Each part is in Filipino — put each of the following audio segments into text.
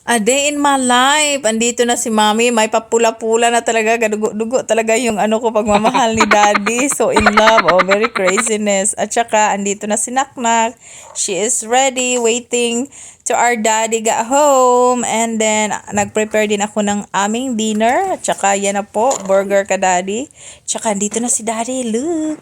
A day in my life. Andito na si Mommy. May papula-pula na talaga. Dugo talaga yung ano ko pagmamahal ni Daddy. So in love. Oh, very craziness. At saka, andito na si Naknak. She is ready, waiting to our Daddy got home. And then, nag-prepare din ako ng aming dinner. At saka, yan na po. Burger ka, Daddy. At saka, andito na si Daddy. Look.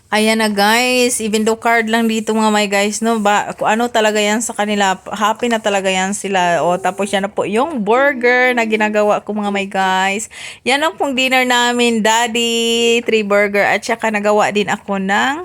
Ayan na guys, even though card lang dito mga may guys, no, kung ano talaga yan sa kanila, happy na talaga yan sila. O tapos yan na po yung burger na ginagawa ko mga may guys. Yan ang pong dinner namin, Daddy, 3 burger at saka nagawa din ako ng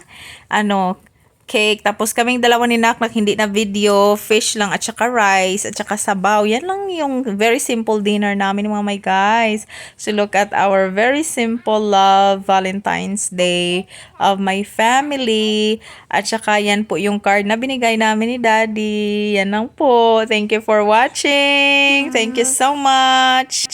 cake. Tapos kaming dalawa ni Naknak hindi na video, fish lang at saka rice at saka sabaw. Yan lang yung very simple dinner namin mga my guys. So look at our very simple love Valentine's Day of my family. At saka yan po yung card na binigay namin ni Daddy. Yan lang po. Thank you for watching. Thank you so much.